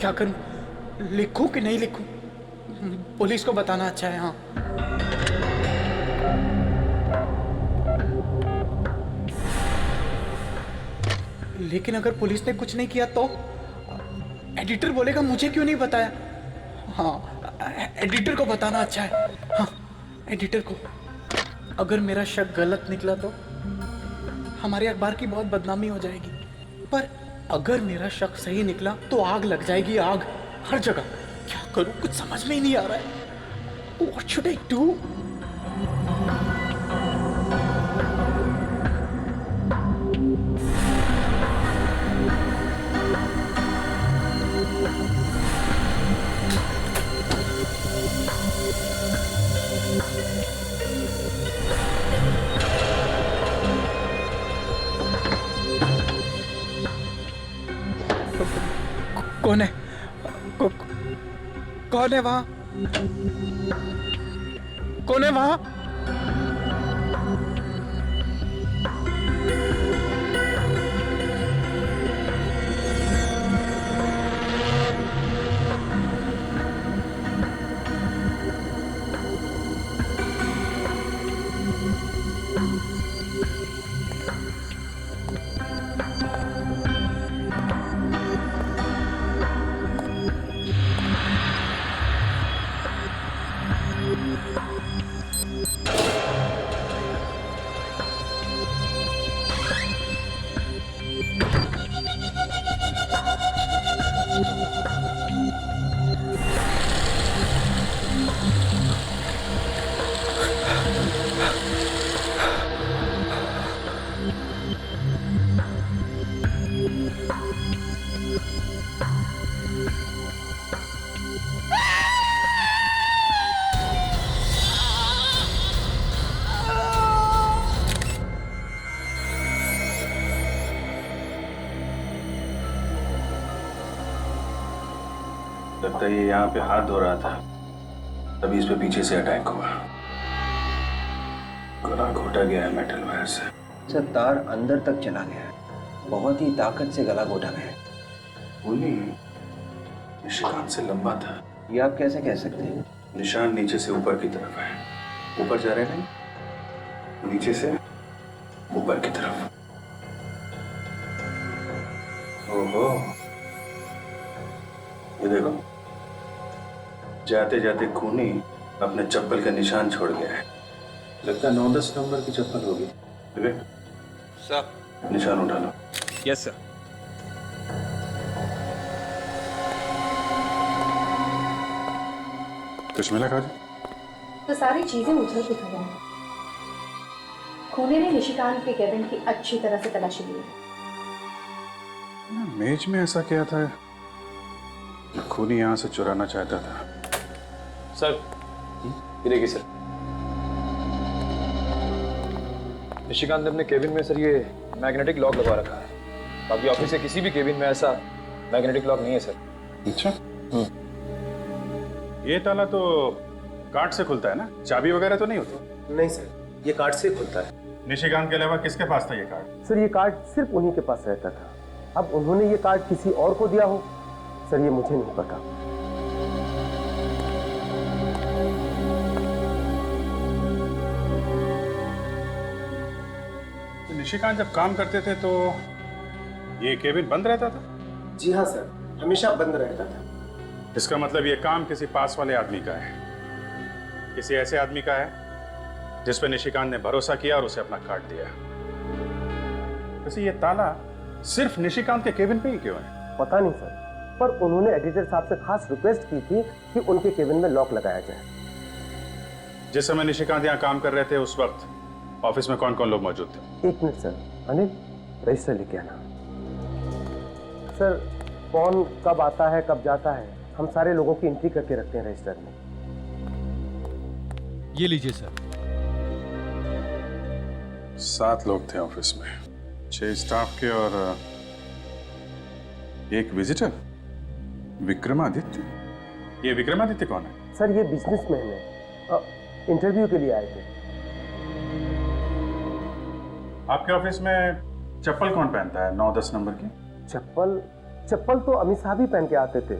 क्या करूं? लिखूं कि नहीं लिखूं? पुलिस को बताना अच्छा है। हाँ, लेकिन अगर पुलिस ने कुछ नहीं किया तो एडिटर बोलेगा मुझे क्यों नहीं बताया। हाँ, एडिटर को बताना अच्छा है। हाँ, एडिटर को। अगर मेरा शक गलत निकला तो हमारे अखबार की बहुत बदनामी हो जाएगी। पर अगर मेरा शक सही निकला तो आग लग जाएगी, आग हर जगह। क्या करूं, कुछ समझ में ही नहीं आ रहा है। What should I do? कौन है? कौ- कौन है वहां? कौन है वहां? लगता है ये यहाँ पे हाथ धो रहा था, तभी इस पे पीछे से अटैक हुआ। गला घोटा गया है मेटल वायर से। सर तार अंदर तक चला गया है, बहुत ही ताकत से गला घोटा गया है। खूनी निशान से लंबा था। ये आप कैसे कह सकते हैं? निशान नीचे से ऊपर की तरफ है। ऊपर जा रहे नहीं, नीचे से ऊपर की तरफ। ओहो, ये देखो, जाते जाते खूनी अपने चप्पल का निशान छोड़ गया है। लगता है 9-10 नंबर की चप्पल होगी। विवेक सर, निशान उठा लो। Yes sir. कुछ मिला काजू? तो सारी चीजें उछल पुछल हैं। खूनी ने निशिकांत के केबिन की अच्छी तरह से तलाशी ली। मेज में ऐसा क्या था? खूनी यहाँ से चुराना चाहता था। सर, ये देखिए सर, निशिकांत ने अपने केबिन में सर ये मैग्नेटिक लॉक लगा रखा है। बाकी ऑफिस के किसी भी केबिन में ऐसा मैग्नेटिक लॉक नहीं है सर। अच्छा, ये ताला तो कार्ड से खुलता है ना? चाबी वगैरह तो नहीं होती? नहीं सर, ये कार्ड से खुलता है। निशिकांत के अलावा किसके पास था ये कार्ड? सर ये कार्ड सिर्फ उन्हीं के पास रहता था। अब उन्होंने ये कार्ड किसी और को दिया हो सर, ये मुझे नहीं पता। तो निशिकांत जब काम करते थे तो ये केबिन बंद रहता था? जी हाँ सर, हमेशा बंद रहता था। इसका मतलब ये काम किसी पास वाले आदमी का है, किसी ऐसे आदमी का है जिस पे निशिकांत ने भरोसा किया और उसे अपना कार्ड दिया। वैसे ये ताला सिर्फ निशिकांत के केबिन पे ही क्यों है? पता नहीं सर, पर उन्होंने एडिटर साहब से खास रिक्वेस्ट की थी कि उनके केबिन में लॉक लगाया जाए। जिस समय निशिकांत यहाँ काम कर रहे थे उस वक्त ऑफिस में कौन कौन लोग मौजूद थे? 1 मिनट सर, अनिल रजिस्टर लेके आना। सर कौन कब आता है कब जाता है, हम सारे लोगों की एंट्री करके रखते हैं रजिस्टर में। ये लीजिए सर। 7 लोग थे ऑफिस में, 6 स्टाफ के और 1 विजिटर, विक्रमादित्य। ये विक्रमादित्य कौन है? सर ये बिजनेसमैन है, इंटरव्यू के लिए आए थे। आपके ऑफिस में चप्पल कौन पहनता है 9-10 नंबर की? चप्पल चप्पल तो अमित साहब ही पहन के आते थे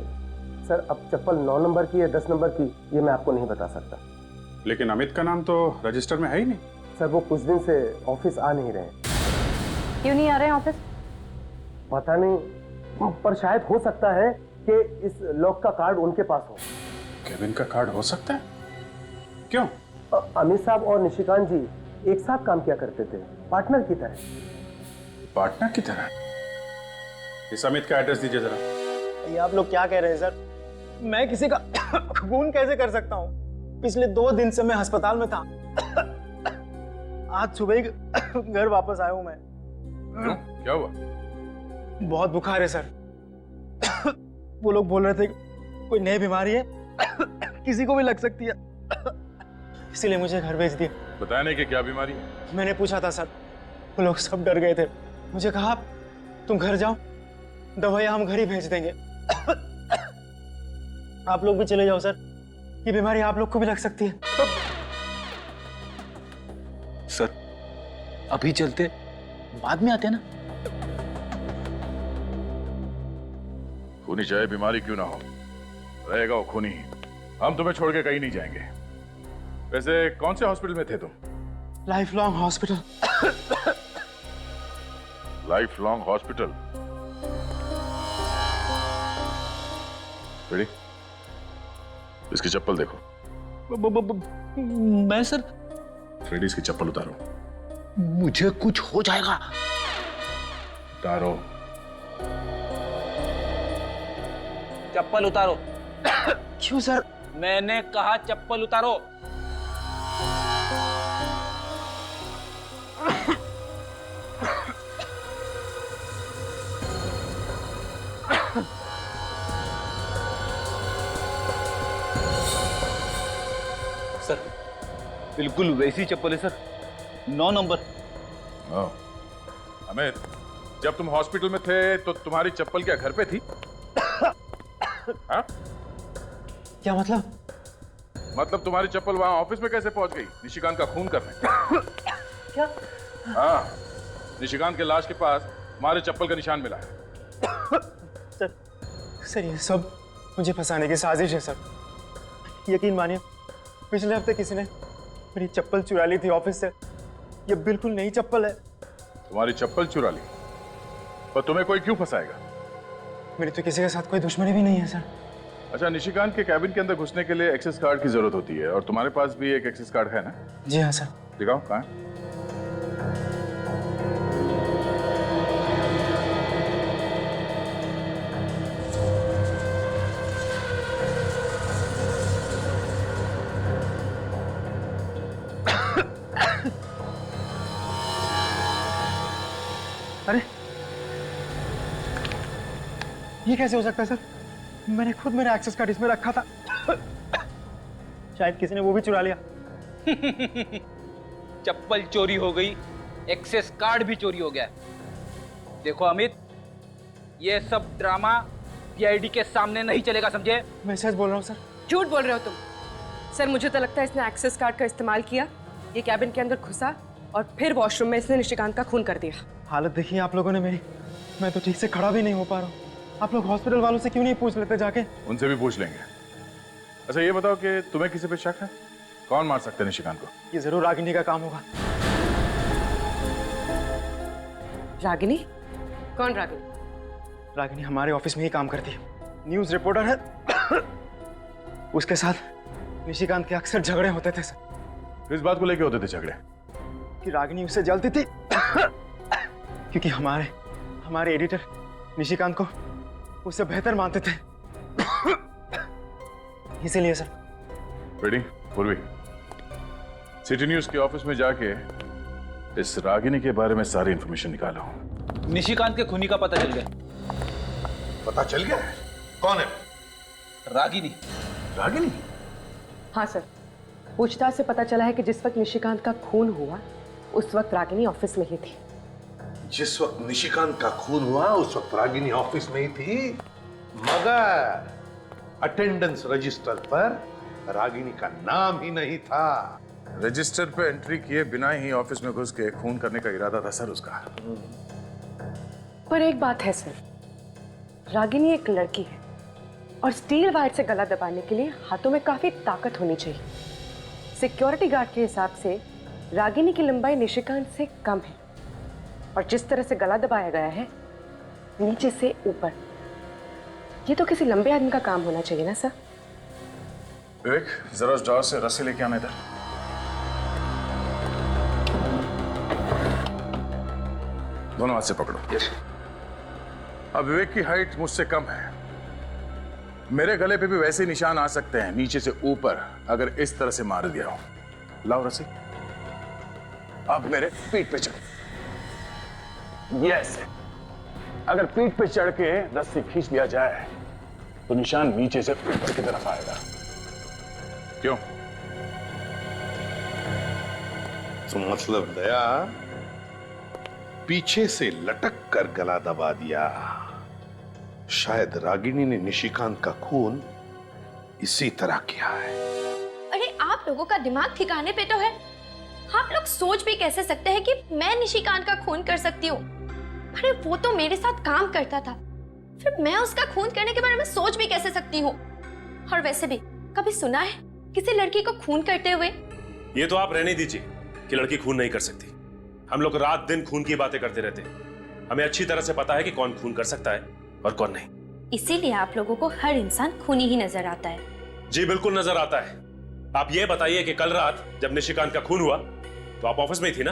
सर। अब चप्पल 9 नंबर की या 10 नंबर की ये मैं आपको नहीं बता सकता। लेकिन अमित का नाम तो रजिस्टर में है ही नहीं। सर वो कुछ दिन से ऑफिस आ नहीं रहे। क्यों नहीं आ रहे हैं ऑफिस? पता नहीं, पर शायद हो सकता है कि इस लॉक का कार्ड उनके पास हो। केविन का कार्ड हो सकता है? क्यों? अमित साहब और निशिकांत जी एक साथ काम किया करते थे, पार्टनर की तरह। पार्टनर की तरह? इस अमित का एड्रेस दीजिए जरा। ये आप लोग क्या कह रहे हैं सर? मैं किसी का खून कैसे कर सकता हूँ? पिछले 2 दिन से मैं अस्पताल में था। आज सुबह ही घर वापस आया हूँ मैं। क्यों? क्या हुआ? बहुत बुखार है सर। वो लोग बोल रहे थे कोई नई बीमारी है, किसी को भी लग सकती है, इसीलिए मुझे घर भेज दिया। बताया नहीं कि क्या बीमारी है? मैंने पूछा था सर, वो लोग सब डर गए थे। मुझे कहा तुम घर जाओ, दवाइयाँ हम घर ही भेज देंगे। आप लोग भी चले जाओ सर, ये बीमारी आप लोग को भी लग सकती है। सर अभी चलते, बाद में आते हैं ना। खूनी चाहे बीमारी क्यों ना हो, रहेगा वो खूनी ही। हम तुम्हें छोड़ के कहीं नहीं जाएंगे। वैसे कौन से हॉस्पिटल में थे तुम? Life long hospital. Life long hospital? Ready? इसकी चप्पल देखो। मैं सर, फ्रेडी इसकी चप्पल उतारो। मुझे कुछ हो जाएगा। उतारो। चप्पल उतारो। क्यों सर? मैंने कहा चप्पल उतारो। सर बिल्कुल वैसी चप्पल है सर, 9 नंबर। हाँ। अमित, जब तुम हॉस्पिटल में थे तो तुम्हारी चप्पल क्या घर पे थी? हाँ? क्या मतलब? मतलब तुम्हारी चप्पल वहां ऑफिस में कैसे पहुंच गई निशिकांत का खून करने? क्या? हाँ, निशिकांत के लाश के पास हमारे चप्पल का निशान मिला है। सर ये सब मुझे फंसाने की साजिश है सर। यकीन मानिए, पिछले हफ्ते किसी ने मेरी चप्पल चुरा ली थी ऑफिस से। ये बिल्कुल नई चप्पल है। तुम्हारी चप्पल चुरा ली? पर तुम्हें कोई क्यों फंसाएगा? मेरी तो किसी के साथ कोई दुश्मनी भी नहीं है सर। अच्छा, निशिकांत के कैबिन के अंदर घुसने के लिए एक्सेस कार्ड की जरूरत होती है, और तुम्हारे पास भी एक एक्सेस कार्ड है ना? जी हाँ सर। दिखाओ, कहाँ है? अरे ये कैसे हो सकता है सर? मैंने खुद मेरा एक्सेस कार्ड इसमें रखा था। शायद किसी ने वो भी चुरा लिया। चप्पल चोरी हो गई, एक्सेस कार्ड भी चोरी हो गया। देखो अमित, ये सब ड्रामा पीआईडी के सामने नहीं चलेगा, समझे? मैं सच बोल रहा हूँ सर। झूठ बोल रहे हो तुम। सर मुझे तो लगता है इसने एक्सेस कार्ड का इस्तेमाल किया, ये कैबिन के अंदर घुसा और फिर वॉशरूम में इसने निशिकांत का खून कर दिया। हालत देखिए आप लोगों ने मेरी, मैं तो ठीक से खड़ा भी नहीं हो पा रहा हूँ। आप लोग हॉस्पिटल वालों से क्यों नहीं पूछ लेते जाके? उनसे भी पूछ लेंगे। अच्छा ये बताओ कि तुम्हें किसी पे शक है? कौन मार सकते हैं निशिकांत को? ये जरूर रागिनी का काम होगा। रागिनी? कौन रागिनी? रागिनी हमारे ऑफिस में ही काम करती है, न्यूज रिपोर्टर है। उसके साथ निशिकांत के अक्सर झगड़े होते थे सर। किस बात को लेके होते थे झगड़े? कि रागिनी उससे जलती थी क्योंकि हमारे एडिटर निशिकांत को उससे बेहतर मानते थे। इसीलिए सर। रेडी? पूर्वी, सिटी न्यूज के ऑफिस में जाके इस रागिनी के बारे में सारी इंफॉर्मेशन निकालो। निशिकांत के खूनी का पता चल गया। पता चल गया? कौन है? रागिनी। रागिनी? हाँ सर, पूछताछ से पता चला है कि जिस वक्त निशिकांत का खून हुआ उस वक्त रागिनी ऑफिस में ही थी। जिस वक्त निशिकांत का खून हुआ उस वक्त रागिनी ऑफिस में ही थी, मगर अटेंडेंस रजिस्टर पर रागिनी का नाम ही नहीं था। रजिस्टर पे एंट्री किए बिना ही ऑफिस में घुस के खून करने का इरादा था सर उसका। पर एक बात है सर, रागिनी एक लड़की है और स्टील वायर से गला दबाने के लिए हाथों में काफी ताकत होनी चाहिए। सिक्योरिटी गार्ड के हिसाब से रागिनी की लंबाई निशिकांत से कम है और जिस तरह से गला दबाया गया है नीचे से ऊपर, ये तो किसी लंबे आदमी का काम होना चाहिए ना सर। विवेक, जरा उस ड्रॉर से रस्सी लेके आने इधर। दोनों हाथ से पकड़ो। अब विवेक की हाइट मुझसे कम है, मेरे गले पे भी वैसे निशान आ सकते हैं नीचे से ऊपर अगर इस तरह से मार दिया हो। लाओ रस्सी। अब मेरे पीठ पे चढ़। यस, अगर पीठ पे चढ़ के रस्सी खींच लिया जाए तो निशान नीचे से ऊपर की तरफ आएगा। क्यों? तो मतलब दया पीछे से लटक कर गला दबा दिया। शायद रागिनी ने निशिकांत का खून इसी तरह किया है। अरे आप लोगों का दिमाग ठिकाने पे तो है? आप लोग सोच भी कैसे सकते हैं कि मैं निशिकांत का खून कर सकती हूँ? अरे वो तो मेरे साथ काम करता था, फिर मैं उसका खून करने के बारे में सोच भी कैसे सकती हूँ? और वैसे भी कभी सुना है किसी लड़की को खून करते हुए? ये तो आप रहने दीजिए कि लड़की खून नहीं कर सकती। हम लोग रात दिन खून की बातें करते रहते हैं, हमें अच्छी तरह से पता है कि कौन खून कर सकता है और कौन नहीं। इसीलिए आप लोगों को हर इंसान खूनी ही नजर आता है। जी बिल्कुल नजर आता है। आप ये बताइए कि कल रात जब निशिकांत का खून हुआ तो आप ऑफिस में ही थी ना?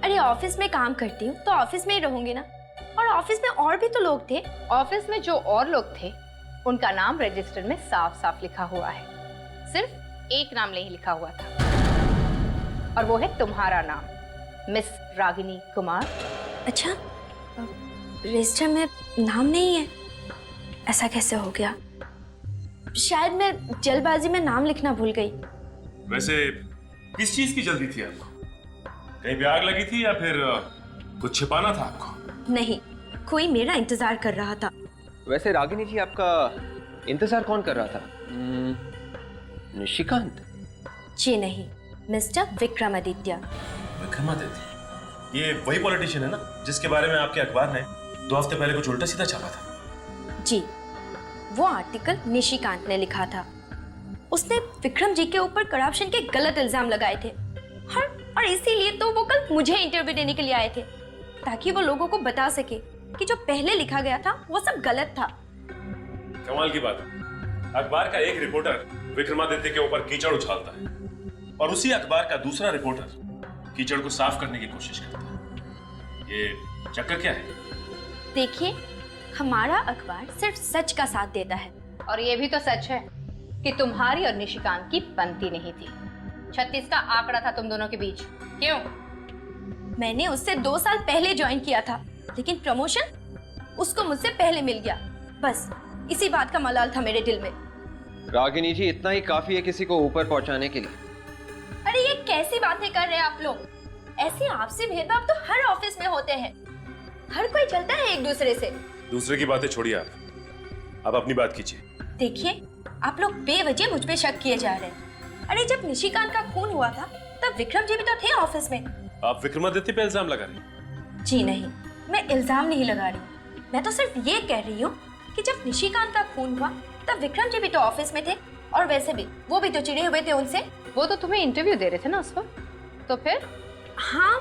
अरे ऑफिस में काम करती हूँ तो ऑफिस में ही रहूंगी ना, और ऑफिस में और भी तो लोग थे। ऑफिस में जो और लोग थे उनका नाम रजिस्टर में साफ साफ लिखा हुआ है, सिर्फ एक नाम नहीं लिखा हुआ था और वो है तुम्हारा नाम, मिस रागिनी कुमार। अच्छा, रजिस्टर में नाम नहीं है? ऐसा कैसे हो गया? शायद मैं जल्दबाजी में नाम लिखना भूल गई। वैसे किस चीज की जल्दी थी आपको? कहीं भी आग लगी थी या फिर कुछ छिपाना था आपको? नहीं, कोई मेरा इंतजार कर रहा था। वैसे रागिनी जी, आपका इंतजार कौन कर रहा था? निशिकांत? जी नहीं, मिस्टर विक्रमादित्य। विक्रमादित्य? ये वही पॉलिटिशियन है ना जिसके बारे में आपके अखबार ने 2 हफ्ते पहले कुछ उल्टा सीधा छापा था? जी, वो आर्टिकल निशिकांत ने लिखा था। उसने विक्रम जी के ऊपर करप्शन के गलत इल्जाम लगाए थे और इसीलिए तो वो कल मुझे इंटरव्यू देने के लिए आए थे, ताकि वो लोगों को बता सके कि जो पहले लिखा गया था वो सब गलत था। कमाल की बात है, अखबार का एक रिपोर्टर विक्रमादित्य के ऊपर कीचड़ उछालता है और उसी अखबार का दूसरा रिपोर्टर कीचड़ को साफ करने की कोशिश करता है। ये चक्कर क्या है? देखिए, हमारा अखबार सिर्फ सच का साथ देता है। और ये भी तो सच है कि तुम्हारी और निशिकांत की बनती नहीं थी। 36 का आंकड़ा था तुम दोनों के बीच। क्यों? मैंने उससे 2 साल पहले ज्वाइन किया था, लेकिन प्रमोशन उसको मुझसे पहले मिल गया। बस इसी बात का मलाल था मेरे दिल में। रागिनी जी, इतना ही काफी है किसी को ऊपर पहुंचाने के लिए। अरे ये कैसी बातें कर रहे हैं आप लोग? ऐसे आपसी भेदभाव तो हर ऑफिस में होते हैं, हर कोई चलता है एक दूसरे से। दूसरे की बातें छोड़िए, आप अपनी बात कीजिए। देखिए, आप लोग बेवजह मुझ पे शक किए जा रहे हैं। अरे जब निशिकांत का खून हुआ था तब विक्रम जी भी तो थे ऑफिस में। आप विक्रमादित्य पे इल्जाम लगा रही हैं? जी नहीं, मैं इल्जाम नहीं लगा रही, मैं तो सिर्फ ये कह रही हूँ कि जब निशिकांत का खून हुआ तब विक्रम जी भी तो ऑफिस में थे, और वैसे भी वो भी तो चिढ़े हुए थे उनसे। वो तो तुम्हें इंटरव्यू दे रहे थे ना उस वक्त, तो फिर? हाँ,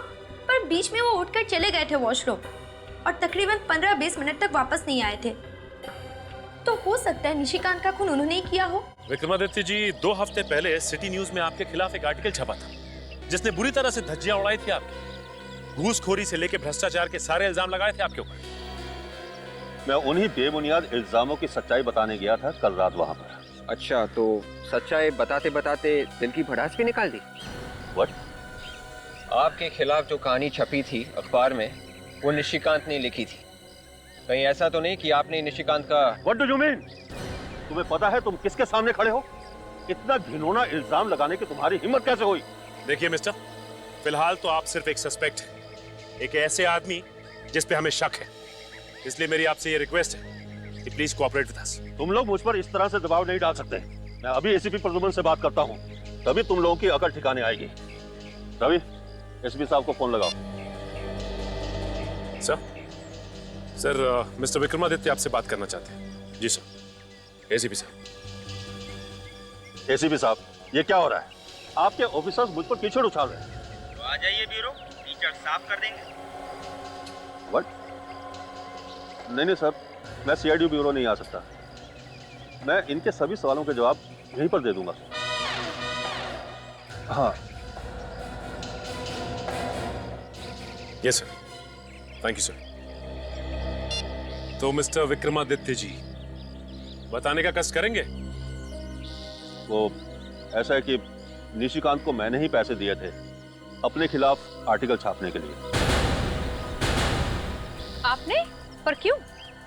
पर बीच में वो उठकर चले गए थे वॉशरूम और तकरीबन 15-20 मिनट तक वापस नहीं आए थे। तो हो सकता है निशिकांत का खून उन्होंने ही किया हो। विक्रमादित्य जी, 2 हफ्ते पहले सिटी न्यूज में आपके खिलाफ एक आर्टिकल छपा था जिसने बुरी तरह से धज्जियां उड़ाई थी आपकी। घूसखोरी से लेकर भ्रष्टाचार के सारे इल्जाम लगाए थे आपके ऊपर। मैं उन्हीं बेबुनियाद इल्जामों की सच्चाई बताने गया था कल रात वहां पर। अच्छा, तो सच्चाई बताते बताते दिल की भड़ास भी निकाल दी? What? आपके खिलाफ जो कहानी छपी थी अखबार में वो निशिकांत ने लिखी थी। कहीं ऐसा तो नहीं कि आपने निशिकांत का? What do you mean? तुम्हें पता है तुम किसके सामने खड़े हो? इतना घिनौना इल्जाम लगाने की तुम्हारी हिम्मत कैसे हुई? देखिए मिस्टर, फिलहाल तो आप सिर्फ एक सस्पेक्ट हैं, एक ऐसे आदमी जिस पे हमें शक है। इसलिए मेरी आपसे ये रिक्वेस्ट है कि प्लीज कोऑपरेट विद अस। तुम लोग मुझ पर इस तरह से दबाव नहीं डाल सकते। मैं अभी एसीपी प्रद्युमन से बात करता हूँ, तभी तुम लोगों की अकल ठिकाने आएगी। रवि, एसपी साहब को फोन लगाओ। सर, सर, मिस्टर विक्रमादित्य आपसे बात करना चाहते हैं। जी सर। एसीपी साहब। एसीपी साहब, ये क्या हो रहा है? आपके ऑफिसर्स मुझ पर कीचड़ उछाल रहे हैं। तो आ जाइए ब्यूरो, कीचड़ साफ कर देंगे। व्हाट? नहीं सर, मैं सीआईडी ब्यूरो नहीं आ सकता। मैं इनके सभी सवालों के जवाब यहीं पर दे दूंगा। हाँ। Yes sir, thank you sir. तो मिस्टर विक्रमादित्य जी, बताने का कष्ट करेंगे? वो ऐसा है कि निशिकांत को मैंने ही पैसे दिए थे अपने खिलाफ आर्टिकल छापने के लिए। आपने? पर क्यों?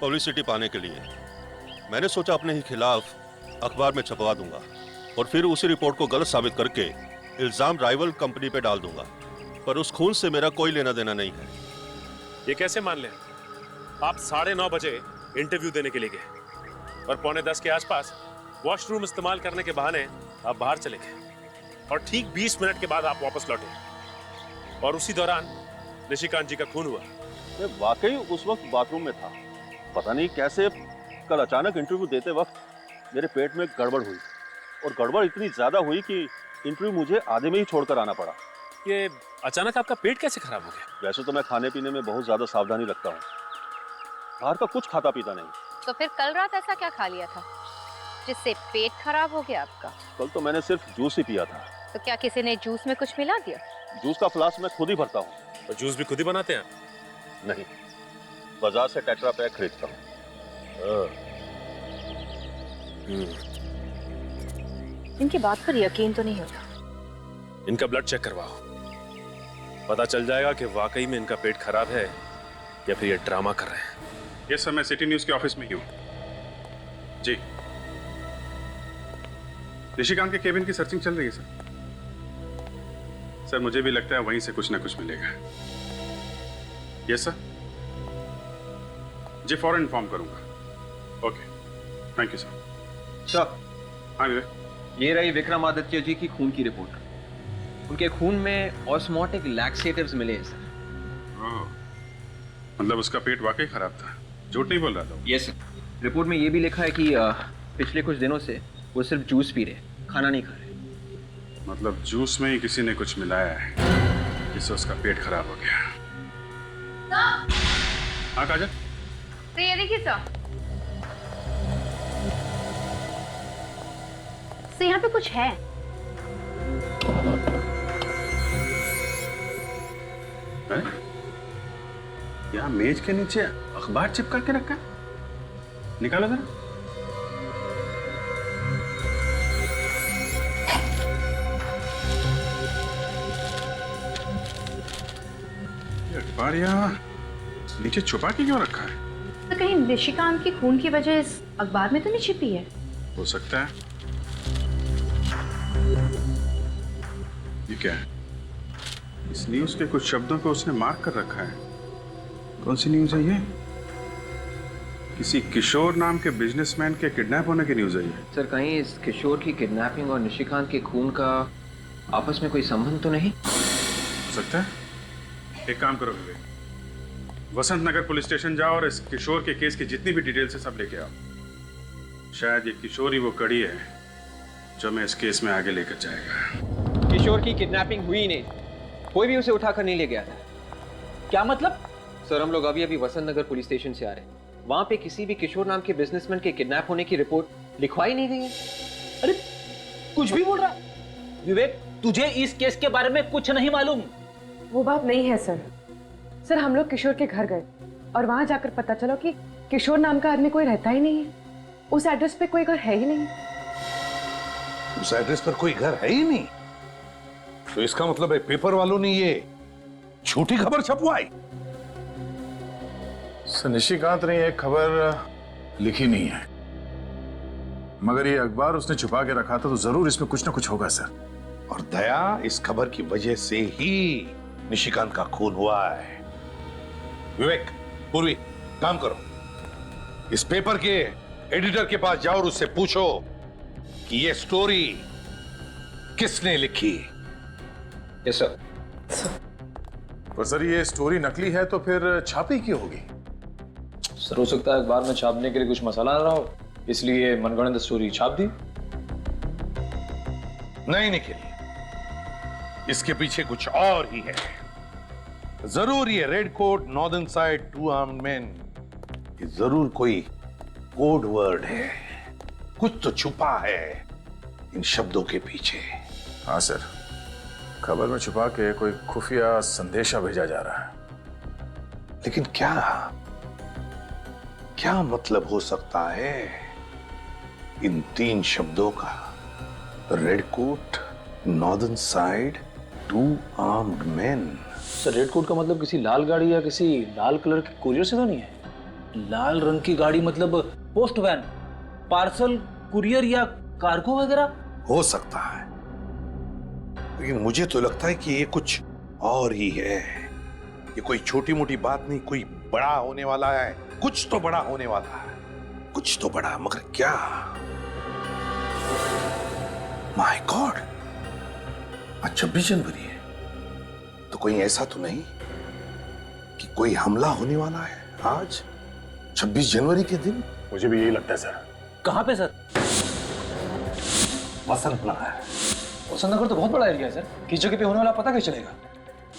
पब्लिसिटी पाने के लिए। मैंने सोचा अपने ही खिलाफ अखबार में छपवा दूंगा और फिर उसी रिपोर्ट को गलत साबित करके इल्जाम राइवल कंपनी पे डाल दूंगा। पर उस खून से मेरा कोई लेना देना नहीं है। ये कैसे मान लें? आप 9:30 बजे इंटरव्यू देने के लिए गए और 9:45 के आसपास वॉशरूम इस्तेमाल करने के बहाने आप बाहर चले गए और ठीक 20 मिनट के बाद आप वापस लौटे और उसी दौरान निशिकांत जी का खून हुआ। मैं वाकई उस वक्त बाथरूम में था। पता नहीं कैसे कल अचानक इंटरव्यू देते वक्त मेरे पेट में गड़बड़ हुई और गड़बड़ इतनी ज्यादा हुई कि इंटरव्यू मुझे आधे में ही छोड़कर आना पड़ा। ये अचानक आपका पेट कैसे खराब हो गया? वैसे तो मैं खाने पीने में बहुत ज्यादा सावधानी रखता हूँ, बाहर का कुछ खाता पीता नहीं। तो फिर कल रात ऐसा क्या खा लिया था जिससे पेट खराब हो गया आपका? कल तो मैंने सिर्फ जूस ही पिया था। तो क्या किसी ने जूस में कुछ मिला दिया? जूस का फ्लास्क मैं खुद ही भरता हूँ। और जूस भी खुद ही बनाते हैं? नहीं, बाजार से टेट्रा पैक खरीदता हूँ। इनकी बात पर यकीन तो नहीं होता। इनका ब्लड चेक करवाओ, पता चल जाएगा कि वाकई में इनका पेट खराब है या फिर ये ड्रामा कर रहे हैं। यस सर, मैं सिटी न्यूज के ऑफिस में ही हूँ। जी, निशिकांत के केबिन की सर्चिंग चल रही है सर। सर, मुझे भी लगता है वहीं से कुछ ना कुछ मिलेगा। Yes sir. जी, फौरन इन्फॉर्म करूंगा। Okay, thank you sir. Sir, हाँ विवेक। ये रही विक्रमादित्य जी की खून की रिपोर्ट। उनके खून में ऑस्मोटिक लैक्सेटिव्स मिले हैं सर। मतलब उसका पेट वाकई खराब था, झूठ नहीं बोल रहा था? Yes sir. रिपोर्ट में ये भी लिखा है कि पिछले कुछ दिनों से वो सिर्फ जूस पी रहे, खाना नहीं खा रहे। मतलब जूस में ही किसी ने कुछ मिलाया है जिससे उसका पेट खराब हो गया। हाँ काजल। प्रिया देखिए सर, यहाँ पे कुछ है। यहाँ मेज के नीचे अखबार चिपका के रखा है, निकालो जरा। ये अखबार यहाँ नीचे छुपा के क्यों रखा है? तो कहीं निशिकांत की खून की वजह इस अखबार में तो नहीं छिपी है? हो सकता है। ये क्या है? इस न्यूज के कुछ शब्दों को उसने मार्क कर रखा है। कौन सी न्यूज है ये? किसी किशोर नाम के बिजनेसमैन के किडनैप होने की न्यूज है ये। सर, कहीं इस किशोर की किडनैपिंग और निशिकांत के खून का आपस में कोई संबंध तो नहीं? हो सकता है। एक काम करो विवेक, वसंत नगर पुलिस स्टेशन जाओ और इस किशोर के केस की जितनी भी डिटेल्स है सब लेके आओ। शायद ये किशोर ही वो कड़ी है जो मैं इस केस में आगे लेकर जाएगा। किशोर की किडनैपिंग हुई नहीं, कोई भी उसे उठाकर नहीं ले गया था। क्या मतलब? सर, हम लोग अभी वसंत नगर पुलिस स्टेशन से आ रहे हैं। वहां पे किसी भी किशोर नाम के बिजनेसमैन के किडनैप होने की रिपोर्ट लिखवाई नहीं गई है। अरे कुछ भी बोल रहा विवेक, तुझे इस केस के बारे में कुछ नहीं मालूम? वो बात नहीं है सर। सर, हम लोग किशोर के घर गए और वहां जाकर पता चला कि किशोर नाम का आदमी कोई रहता ही नहीं है। उस एड्रेस पे कोई घर है ही नहीं। उस एड्रेस पर कोई घर है ही नहीं? तो इसका मतलब है पेपर वालों ने ये झूठी खबर छपवाई। निशिकांत ने यह खबर लिखी नहीं है, मगर ये अखबार उसने छुपा के रखा था, तो जरूर इसमें कुछ ना कुछ होगा सर। और दया, इस खबर की वजह से ही निशिकांत का खून हुआ है। विवेक, पूर्वी, काम करो, इस पेपर के एडिटर के पास जाओ और उससे पूछो कि ये स्टोरी किसने लिखी। Yes sir. पर सर, ये स्टोरी नकली है तो फिर छापी क्यों होगी? सर हो सकता है अखबार में छापने के लिए कुछ मसाला आ रहा हो, इसलिए मनगढ़ंत स्टोरी छाप दी। नहीं निखिल, इसके पीछे कुछ और ही है। जरूर ये red coat northern side 2 armed man, ये जरूर कोई कोड वर्ड है। कुछ तो छुपा है इन शब्दों के पीछे। हाँ सर, खबर में छुपा के कोई खुफिया संदेशा भेजा जा रहा है। लेकिन क्या मतलब हो सकता है इन 3 शब्दों का? Red coat, northern side, 2 armed man. Sir red coat का मतलब किसी लाल गाड़ी या किसी लाल कलर के कुरियर से तो नहीं है? लाल रंग की गाड़ी मतलब पोस्ट वैन, पार्सल, कुरियर या कार्गो वगैरह? हो सकता है, लेकिन मुझे तो लगता है कि ये कुछ और ही है। ये कोई छोटी मोटी बात नहीं, कोई बड़ा होने वाला है। कुछ तो बड़ा होने वाला है, कुछ तो बड़ा, मगर क्या? माय गॉड, आज 26 जनवरी है, तो कोई ऐसा तो नहीं कि कोई हमला होने वाला है आज 26 जनवरी के दिन? मुझे भी यही लगता है सर। कहाँ पे सर? वसंत नगर। वसंत नगर तो बहुत बड़ा एरिया है सर, किस जगह पे होने वाला पता कैसे चलेगा?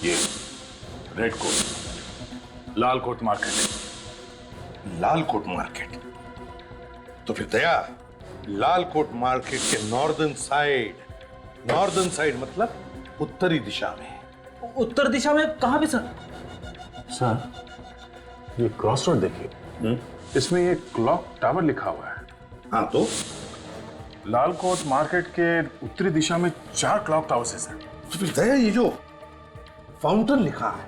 ये रेड कोट, लाल कोट मार्केट। लाल कोट मार्केट? तो फिर दया, लाल कोट मार्केट के नॉर्दर्न साइड मतलब उत्तरी दिशा में। उत्तर दिशा में कहाँ पे सर? सर ये क्रॉस रोड देखिए, इसमें ये क्लॉक टावर लिखा हुआ है। हाँ तो लाल कोट मार्केट के उत्तरी दिशा में 4 क्लॉक टावर्स है सर। तो फिर दया, ये जो फाउंटेन लिखा है,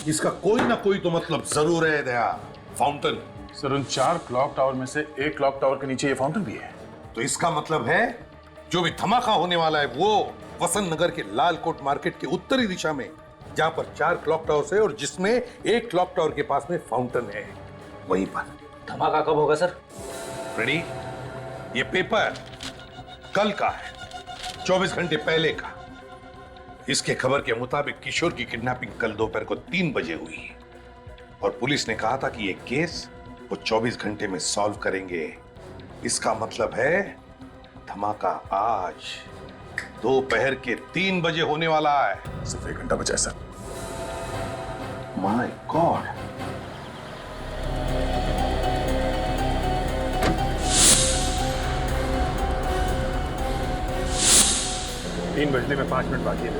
इसका कोई ना कोई तो मतलब जरूर है दया। फाउंटेन सर, उन 4 क्लॉक टावर में से एक क्लॉक टावर के नीचे ये फाउंटेन भी है। तो इसका मतलब है जो भी धमाका होने वाला है वो वसंत नगर के लाल कोट मार्केट के उत्तरी दिशा में, जहां पर 4 क्लॉक टावर्स है और जिसमें एक क्लॉक टावर के पास में फाउंटेन है, वहीं पर। धमाका कब होगा सर? रेडी? ये पेपर कल का है, 24 घंटे पहले का। इसके खबर के मुताबिक किशोर की किडनैपिंग कल दोपहर को 3 बजे हुई और पुलिस ने कहा था कि ये केस वो 24 घंटे में सॉल्व करेंगे। इसका मतलब है धमाका आज दोपहर के 3 बजे होने वाला है। सिर्फ 1 घंटा बचा है सर। माय गॉड, तीन बजने में 5 मिनट बाकी है।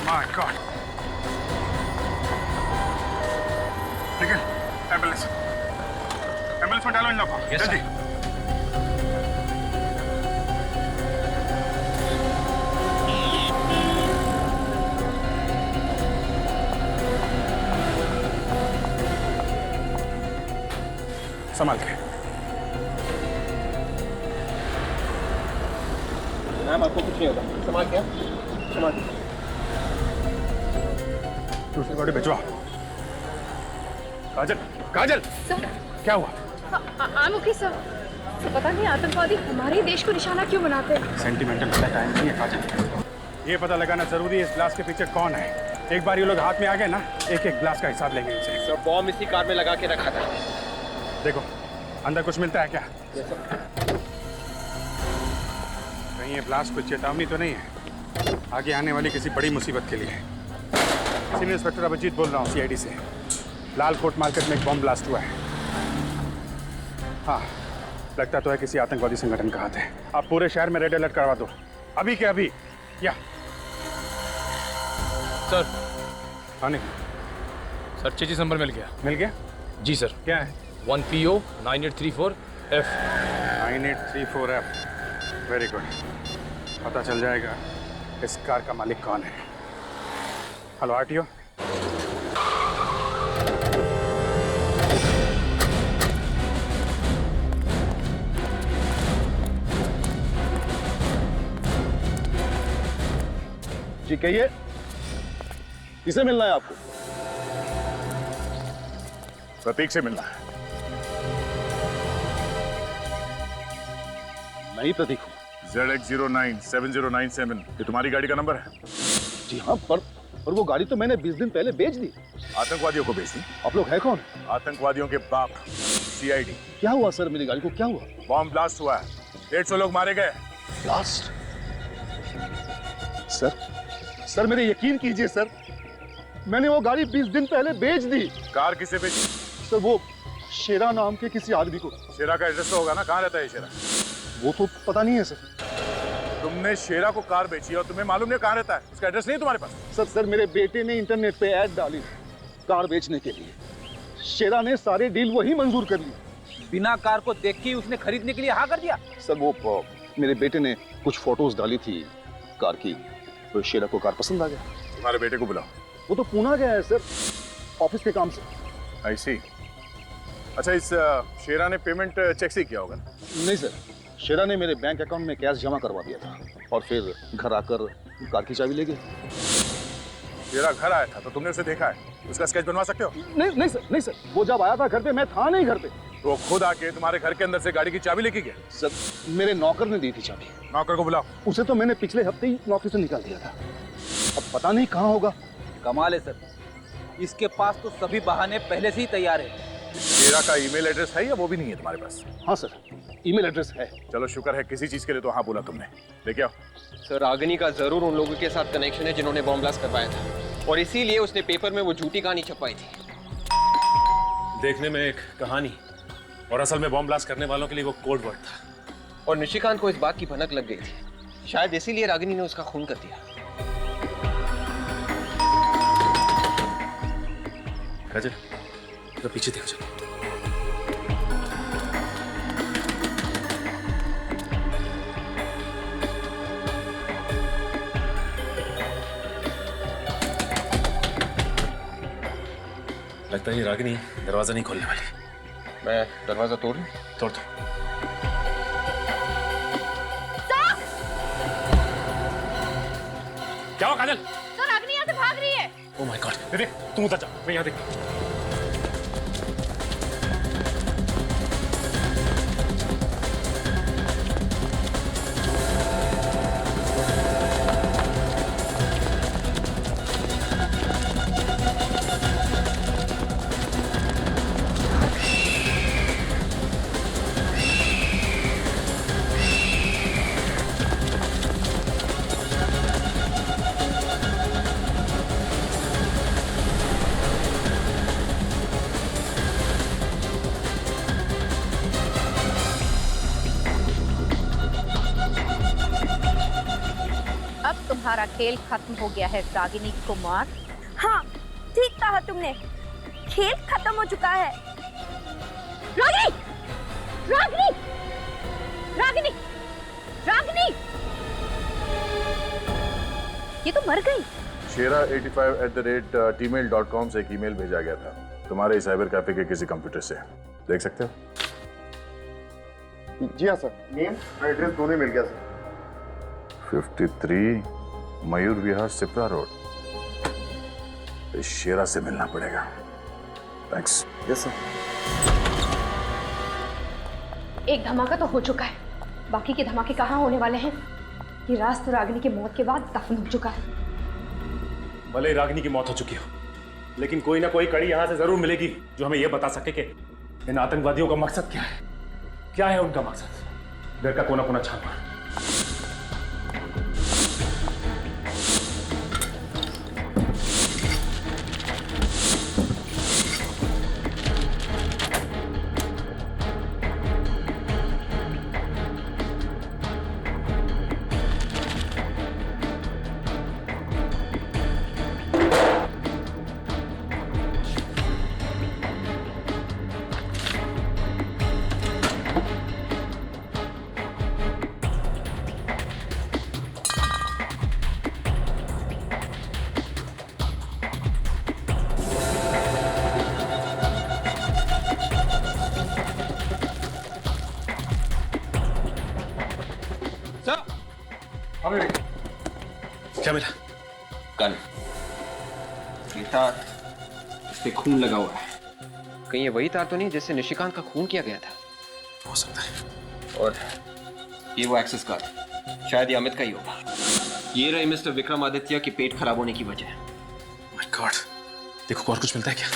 My God. निकल, एम्बुलेंस में डालो इन लोगों को, जल्दी। संभाल के। मैम आपको कुछ नहीं होगा, संभाल के, संभाल के। दूसरी गाड़ी भिजवा। काजल, काजल, सर, क्या हुआ? Okay sir. पता नहीं आतंकवादी हमारे देश को निशाना क्यों बनाते हैं। सेंटिमेंटल का टाइम नहीं है काजल। ये पता लगाना जरूरी है इस ब्लास्ट के पीछे कौन है। एक बार ये लोग हाथ में आ गए ना, एक एक ब्लास्ट का हिसाब लेंगे इनसे। सर बॉम्ब इसी कार में लगा के रखा था। देखो अंदर कुछ मिलता है क्या? कहीं ये ब्लास्ट कोई चेतावनी तो नहीं है आगे आने वाली किसी बड़ी मुसीबत के लिए? सीनियर इंस्पेक्टर अभिजीत बोल रहा हूँ CID से। लाल कोट मार्केट में एक बॉम्ब ब्लास्ट हुआ है। हाँ, लगता तो है किसी आतंकवादी संगठन का हाथ है। आप पूरे शहर में रेड अलर्ट करवा दो, अभी के अभी। या सर, आने सर चेचिस नंबर मिल गया जी सर। क्या है? 1PO 9834F। 9834F, very good. पता चल जाएगा इस कार का मालिक कौन है। Hello RTO। जी कहिए। किसे मिलना है आपको? प्रतीक से मिलना है। नहीं प्रतीक हूँ। ZX097097 ये तुम्हारी गाड़ी का नंबर है? जी हाँ, पर वो गाड़ी तो मैंने 20 दिन पहले बेच दी। आतंकवादियों को बेच दी? आप लोग हैं कौन? आतंकवादियों के बाप, CID। क्या हुआ सर, मेरी गाड़ी को क्या हुआ? बॉम्ब ब्लास्ट हुआ है, 150 लोग मारे गए। ब्लास्ट? सर मेरे यकीन कीजिए सर, मैंने वो गाड़ी 20 दिन पहले बेच दी। कार किसे बेची? सर वो शेरा नाम के किसी आदमी को। शेरा का एड्रेस तो होगा ना, कहाँ रहता है शेरा? वो तो पता नहीं है सर। तुमने शेरा को कार बेची और तुम्हें मालूम नहीं कहाँ रहता है? उसका एड्रेस नहीं तुम्हारे पास? सर मेरे बेटे ने इंटरनेट पे ऐड डाली कार बेचने के लिए। शेरा ने सारे डील वही मंजूर कर ली। बिना कार को देख के उसने खरीदने के लिए हाँ कर दिया? सर वो मेरे बेटे ने कुछ फोटोज डाली थी कार की, तो शेरा को कार पसंद आ गया। तुम्हारे बेटे को बुलाओ। वो तो पुणे गया है सर, ऑफिस के काम से। I see। अच्छा, इस शेरा ने पेमेंट चेक से किया होगा? नहीं सर, शेरा ने मेरे बैंक अकाउंट में कैश जमा करवा दिया था और फिर घर आकर कार की चाबी ले गए। शेरा घर आया था तो तुमने उसे देखा है? उसका स्केच बनवा सकते हो? नहीं सर, वो जब आया था घर पे मैं था नहीं घर पे। तो वो खुद आके तुम्हारे घर के अंदर से गाड़ी की चाबी लेके गया? सर मेरे नौकर ने दी थी चाबी। नौकर को बुलाओ। उसे तो मैंने पिछले हफ्ते ही नौकरी से निकाल दिया था, अब पता नहीं कहाँ होगा। कमाल है सर, इसके पास तो सभी बहाने पहले से ही तैयार है। शेरा का ईमेल एड्रेस है या वो भी नहीं है तुम्हारे पास? हाँ सर, ईमेल एड्रेस है। चलो शुक्र है, किसी चीज के लिए तो हाँ बोला तुमने। लेके आओ। सर रागिनी का जरूर उन लोगों के साथ कनेक्शन है जिन्होंने बॉम्ब ब्लास्ट करवाया था, और इसीलिए उसने पेपर में वो झूठी कहानी छपवाई थी। देखने में एक कहानी और असल में बॉम्ब ब्लास्ट करने वालों के लिए वो कोड वर्ड था। और निशिकांत को इस बात की भनक लग गई थी, शायद इसीलिए रागिनी ने उसका खून कर दिया। राजन, तो पीछे देखो। चलो लगता है ये रागिनी दरवाजा नहीं खोलने वाली। मैं दरवाजा तोड़ दो। क्या हुआ काजल? सर रागिनी यहाँ से भाग रही है। ओह माय गॉड, देख तुम उधर जा, मैं यहाँ देख। तुम्हारा खेल खत्म हो गया है रागिनी कुमार। हाँ, ठीक कहा तुमने, खेल खत्म हो चुका है। रागिनी! रागिनी! रागिनी! रागिनी! ये तो मर गई। शेरा85@gmail.com से एक ईमेल भेजा गया था तुम्हारे साइबर कैफे के किसी कंप्यूटर से। देख सकते हो? जी हाँ सर, नेम और एड्रेस दोनों मिल गया सर। 53 मयूर विहार सिप्रा रोड। शेरा से मिलना पड़ेगा। थैंक्स। Yes sir. एक धमाका तो हो चुका है, बाकी के धमाके कहाँ होने वाले हैं? ये राज तो रागिनी की मौत के बाद दफन हो चुका है। भले ही रागिनी की मौत हो चुकी हो, लेकिन कोई ना कोई कड़ी यहाँ से जरूर मिलेगी जो हमें यह बता सके कि इन आतंकवादियों का मकसद क्या है। क्या है उनका मकसद? घर का कोना कोना छान मार। क्या मिला? गन। तार, इस पे खून लगा हुआ है। कहीं ये वही तार तो नहीं जिससे निशिकांत का खून किया गया था? हो सकता है। और ये वो एक्सेस कार्ड, शायद ये अमित का ही होगा। ये रही मिस्टर विक्रमादित्य की पेट खराब होने की वजह। माय गॉड, देखो और कुछ मिलता है क्या?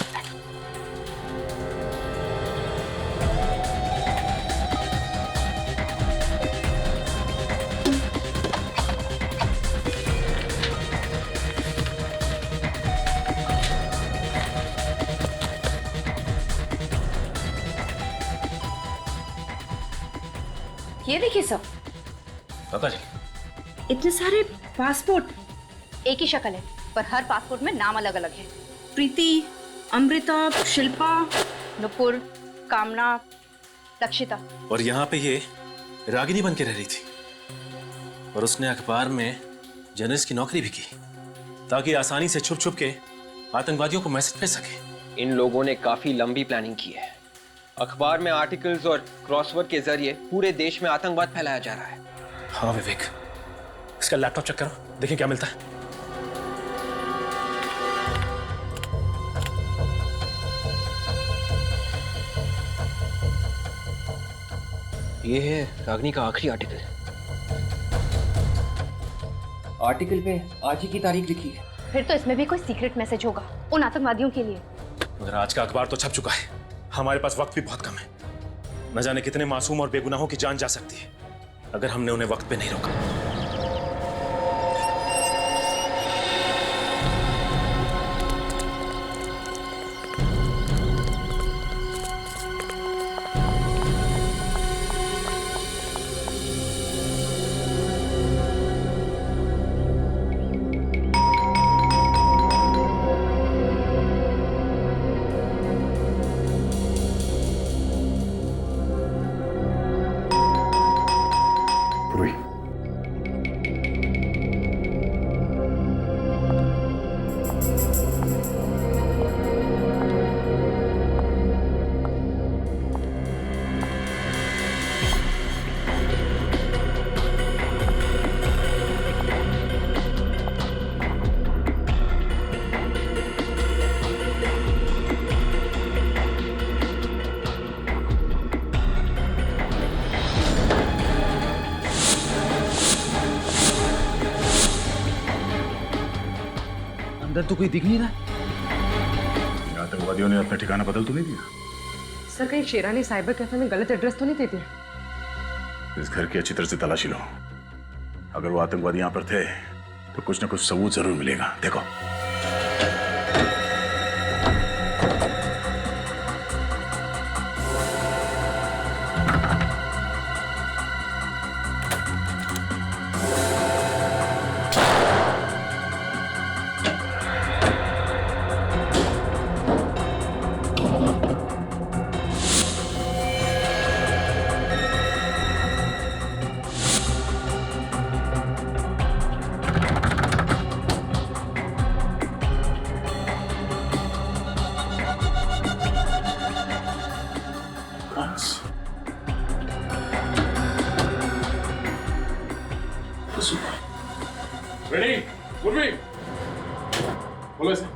ये देखिए सब, दादाजी, इतने सारे पासपोर्ट। एक ही शक्ल है पर हर पासपोर्ट में नाम अलग अलग है। प्रीति, अमृता, शिल्पा, नुपुर, कामना, लक्षिता। और यहाँ पे ये रागिनी बन के रह रही थी और उसने अखबार में जर्नलिस्ट की नौकरी भी की ताकि आसानी से छुप छुप के आतंकवादियों को मैसेज भेज सके। इन लोगों ने काफी लंबी प्लानिंग की है। अखबार में आर्टिकल्स और क्रॉसवर्ड के जरिए पूरे देश में आतंकवाद फैलाया जा रहा है। हाँ विवेक, इसका लैपटॉप चेक करो, देखें क्या मिलता है। ये है रागिनी का आखिरी आर्टिकल। आर्टिकल पे आज ही की तारीख लिखी है। फिर तो इसमें भी कोई सीक्रेट मैसेज होगा उन आतंकवादियों के लिए। मगर आज का अखबार तो छप चुका है, हमारे पास वक्त भी बहुत कम है। न जाने कितने मासूम और बेगुनाहों की जान जा सकती है अगर हमने उन्हें वक्त पे नहीं रोका। अंदर तो कोई दिख नहीं रहा। आतंकवादियों ने अपना ठिकाना बदल तो नहीं दिया? सर कहीं शेरानी साइबर कैफे में गलत एड्रेस तो नहीं दे दिया? इस घर की अच्छी तरह से तलाशी लो। अगर वो आतंकवादी यहाँ पर थे तो कुछ ना कुछ सबूत जरूर मिलेगा। देखो, रेडी, पूर्वी, बोलो इसे।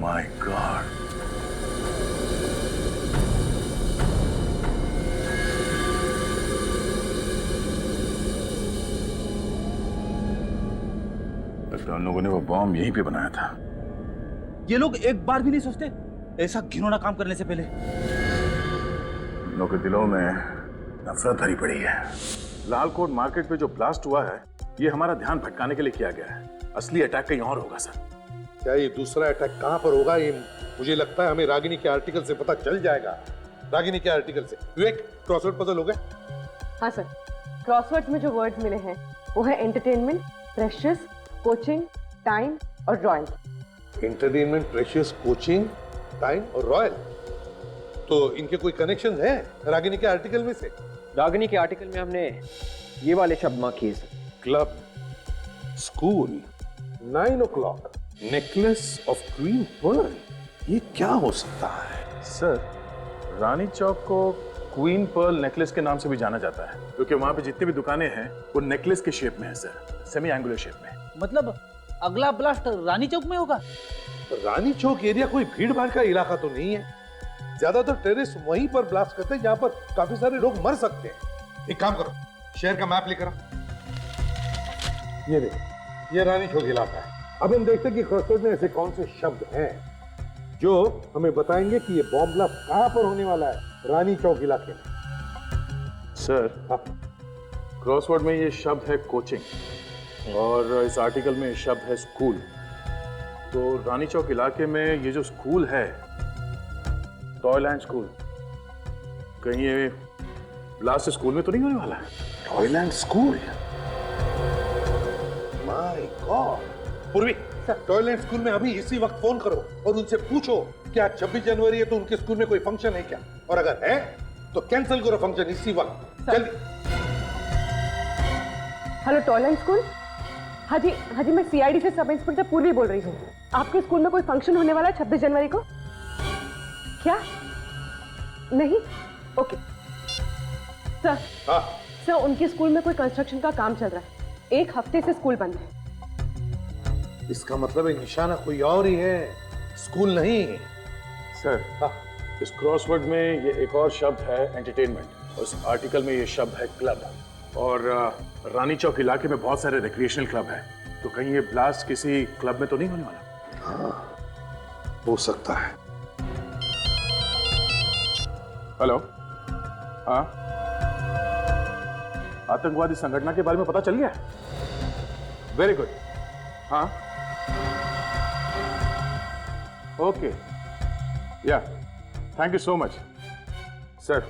My God. लगता है उन लोगों ने वो बॉम्ब यहीं पे बनाया था। ये लोग एक बार भी नहीं सोचते ऐसा घिनौना काम करने से पहले? उन लोगों के दिलों में नफरत भरी पड़ी है। लालकोट मार्केट पे जो ब्लास्ट हुआ है ये हमारा ध्यान भटकाने के लिए किया गया है। असली अटैक कहीं और होगा सर। क्या ये दूसरा अटैक कहां पर होगा ये मुझे लगता है हमें रागिनी के आर्टिकल से पता चल जाएगा। रागिनी के आर्टिकल से। विवेक, क्रॉसवर्ड पजल हो गए? हाँ सर, क्रॉसवर्ड्स में जो वर्ड्स मिले हैं वो है एंटरटेनमेंट, प्रेशियस, कोचिंग, टाइम और royal. Entertainment, precious, coaching, time और रॉयल। तो इनके कोई कनेक्शन है रागिनी के आर्टिकल में से? रागिनी के आर्टिकल में हमने ये वाले शब्द मार्क किए sir. Club, school, 9 o'clock, necklace of queen pearl. ये क्या हो सकता है? सर, रानी चौक को क्वीन पर्ल नेकलेस के नाम से भी जाना जाता है क्योंकि वहां पे जितनी भी दुकानें हैं वो नेकलेस के शेप में है सर, सेमी एंगुलर शेप में। मतलब अगला ब्लास्ट रानी चौक में होगा? रानी चौक एरिया कोई भीड़ भाड़ का इलाका तो नहीं है। ज्यादातर टेररिस्ट वहीं पर ब्लास्ट करते हैं जहां पर काफी सारे लोग मर सकते हैं। एक काम करो, शहर का मैप लेकर आओ। ये देखो, ये रानी चौक इलाका है। अब हम देखते हैं कि क्रॉसवर्ड में ऐसे कौन से शब्द हैं जो हमें बताएंगे कि ये बॉम्ब ब्लास्ट कहां पर होने वाला है रानी चौक इलाके में। सर, क्रॉसवर्ड में ये शब्द है कोचिंग और इस आर्टिकल में शब्द है स्कूल। तो रानी चौक इलाके में ये जो स्कूल है, टॉयलैंड स्कूल, कहीं ये ब्लास्ट स्कूल में तो नहीं होने वाला है? Toyland school? My God. पूर्वी, टॉयलैंड स्कूल में अभी इसी वक्त फोन करो और उनसे पूछो क्या 26 जनवरी है तो उनके स्कूल में कोई फंक्शन है क्या, और अगर है तो कैंसिल करो फंक्शन इसी वक्त, जल्दी। Hello Toyland school. हाँ जी मैं सीआईडी से सब इंस्पेक्टर पूर्वी बोल रही हूँ। आपके स्कूल में कोई फंक्शन होने वाला है 26 जनवरी को? क्या नहीं? Okay sir. हाँ सर, उनके स्कूल में कोई कंस्ट्रक्शन का काम चल रहा है, 1 हफ्ते से स्कूल बंद है। इसका मतलब है निशाना कोई और ही है, स्कूल नहीं। सर, इस क्रॉसवर्ड में ये एक और शब्द है एंटरटेनमेंट और इस आर्टिकल में ये शब्द है क्लब। और रानी चौक इलाके में बहुत सारे रिक्रिएशनल क्लब हैं, तो कहीं ये ब्लास्ट किसी क्लब में तो नहीं होने वाला? हाँ, हो सकता है। हेलो, हाँ, आतंकवादी संगठन के बारे में पता चल गया? Very good. हाँ, ओके, या, thank you so much. Sir,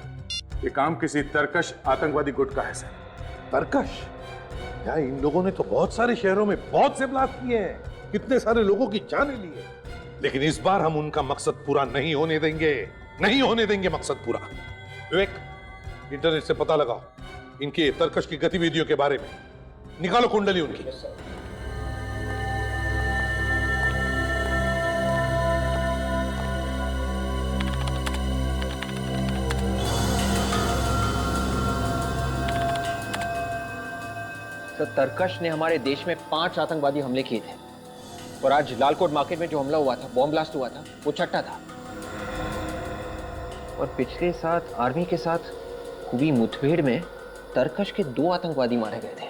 ये काम किसी तरकश आतंकवादी गुट का है सर। तरकश? यार, इन लोगों ने तो बहुत सारे शहरों में बहुत से ब्लास्ट किए हैं, कितने सारे लोगों की जानें ली है, लेकिन इस बार हम उनका मकसद पूरा नहीं होने देंगे, नहीं होने देंगे मकसद पूरा। विवेक, इंटरनेट से पता लगाओ इनके तरकश की गतिविधियों के बारे में, निकालो कुंडली उनकी। सर, तरकश ने हमारे देश में 5 आतंकवादी हमले किए थे और आज लालकोट मार्केट में जो हमला हुआ था, बॉम्ब ब्लास्ट हुआ था, वो 6ठा था। और पिछले साथ आर्मी के साथ हुई मुठभेड़ में तरकश के 2 आतंकवादी मारे गए थे।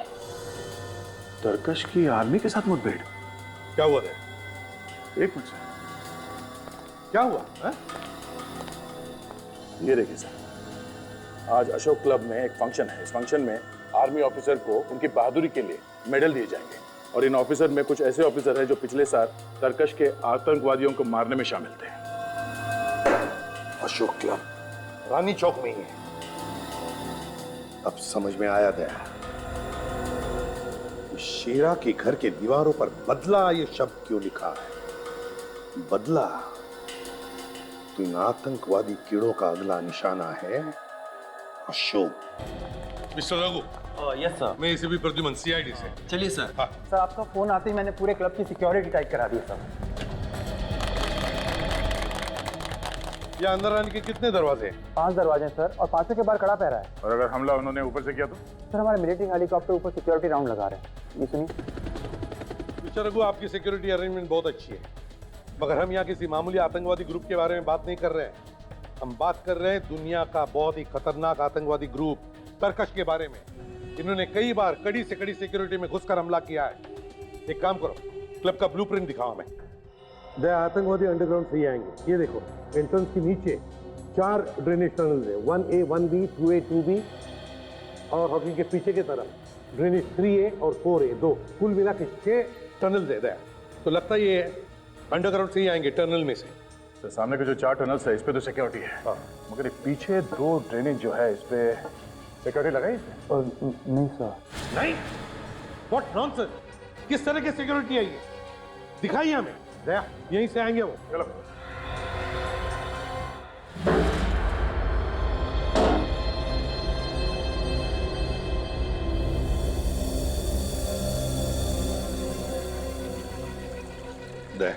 तरकश की आर्मी के साथ मुठभेड़? क्या हुआ था? एक मिनट, क्या हुआ है? ये देखिए सर, आज अशोक क्लब में एक फंक्शन है। इस फंक्शन में आर्मी ऑफिसर को उनकी बहादुरी के लिए मेडल दिए जाएंगे और इन ऑफिसर में कुछ ऐसे ऑफिसर हैं जो पिछले साल तरकश के आतंकवादियों को मारने में शामिल थे। अशोक क्लब रानी चौक में ही है। अब समझ में आया गया, शेरा के घर के दीवारों पर बदला ये शब्द क्यों लिखा है। बदला तो इन आतंकवादी कीड़ों का अगला निशाना है Ashok. Mister Raghu. Yes sir. मैं इसे भी प्रद्युमन, सीआईडी से। चलिए सर। हाँ। सर, आपका फोन आते ही मैंने पूरे क्लब की सिक्योरिटी टाइट करा दी सर। ये अंदर आने के कितने दरवाजे हैं? 5 दरवाजे हैं सर, और 5 के बाहर खड़ा पैरा है। और अगर हमला उन्होंने ऊपर से किया तो? सर, हमारे मिलिट्री हेलीकॉप्टर ऊपर सिक्योरिटी राउंड लगा रहे हैं। ये सुनिए। मिस्टर रघु, आपकी सिक्योरिटी अरेंजमेंट बहुत अच्छी है, मगर हम यहाँ किसी मामूली आतंकवादी ग्रुप के बारे में बात नहीं कर रहे हैं। हम बात कर रहे हैं दुनिया का बहुत ही खतरनाक आतंकवादी ग्रुप तरकश के बारे में। इन्होंने कई बार कड़ी से कड़ी सिक्योरिटी में घुसकर हमला किया है। एक काम करो, क्लब का ब्लूप्रिंट दिखाओ हमें। दे आतंकवादी अंडरग्राउंड से ही आएंगे। ये देखो, एंट्रेंस के नीचे 4 ड्रेनेज टनल है, 1A, 1B, 2A, 2B, और हॉकी के पीछे की तरफ ड्रेनेज 3A और 4A, 2, कुल मिला के 6 टनल है। तो लगता है ये अंडरग्राउंड से ही आएंगे, टनल में से। तो सामने के जो 4 टनल्स है इस पे तो सिक्योरिटी है, मगर ये पीछे 2 ड्रेनेज जो है इस पे सिक्योरिटी लगाई इसने? नहीं सर। नहीं, व्हाट नॉनसेंस, किस तरह की सिक्योरिटी है ये? दिखाइए हमें। दया, यहीं से आएंगे वो। चलो। दया,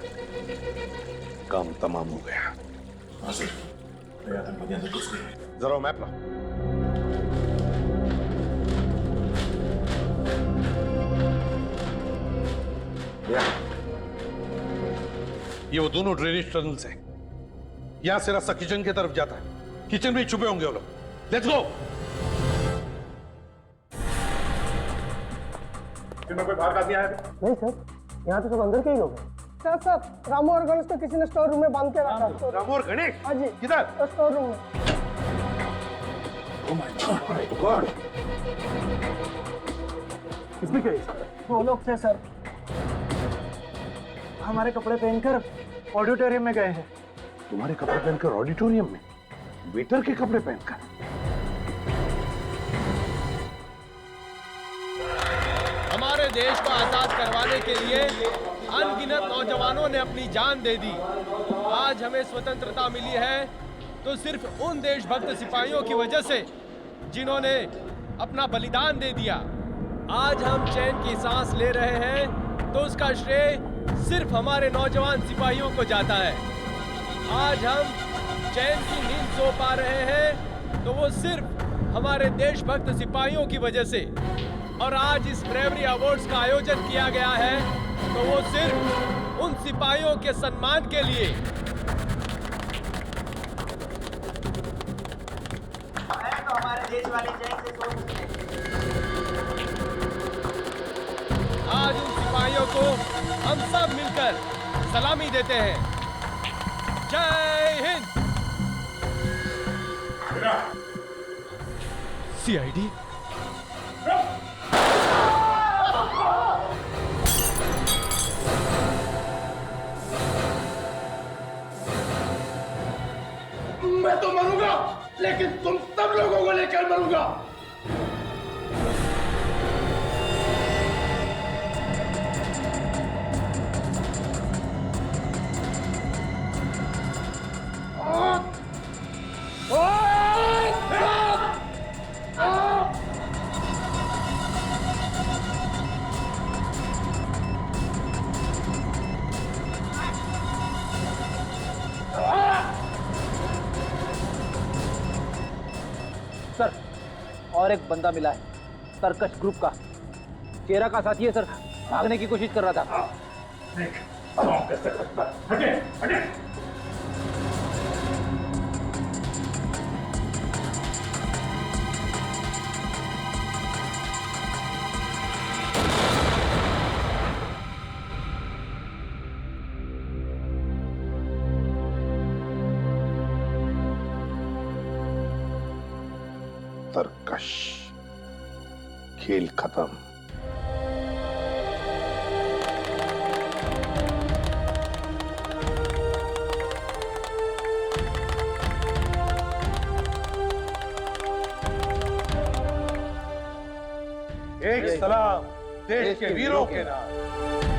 काम तमाम हो गया। हाँ सर, मैं आतंकवादी अंदर घुस गए। जरा मैप ला। ये वो दोनों ड्रेनेज टनल्स हैं। यहां से रास्ता किचन की तरफ जाता है। किचन में ही छुपे होंगे वो लोग। Let's go. में कोई बाहर का आदमी आया? नहीं सर, यहाँ तो सब अंदर के ही लोग हैं। सर सर, रामू और गणेश को किसी ने स्टोर रूम में बांध के रखा। रामू और गणेश? हाँ जी। किधर? स्टोर रूम में। इसमें क्या है? वो लोग थे सर, हमारे कपड़े पहनकर ऑडिटोरियम में गए हैं। तुम्हारे कपड़े पहनकर ऑडिटोरियम में? वेटर के कपड़े पहनकर? हमारे देश को आजाद करवाने के लिए अनगिनत नौजवानों ने अपनी जान दे दी। आज हमें स्वतंत्रता मिली है तो सिर्फ उन देशभक्त सिपाहियों की वजह से जिन्होंने अपना बलिदान दे दिया। आज हम चैन की सांस ले रहे हैं तो उसका श्रेय सिर्फ हमारे नौजवान सिपाहियों को जाता है। आज हम चैन की नींद सो पा रहे हैं तो वो सिर्फ हमारे देशभक्त सिपाहियों की वजह से। और आज इस ब्रेवरी अवार्ड्स का आयोजन किया गया है तो वो सिर्फ उन सिपाहियों के सम्मान के लिए। तो हमारे देश वाले चैन से सो सकते हैं। आज उन सिपाहियों को हम सब मिलकर सलामी देते हैं। जय हिंद। सीआईडी मैं तो मरूंगा, लेकिन तुम सब लोगों को लेकर मरूंगा। सर, और एक बंदा मिला है, सर्कस ग्रुप का। चेहरा का साथी है सर, भागने की कोशिश कर रहा था। हटे, हटे। तरकश, खेल खत्म। एक सलाम देश के वीरों के नाम।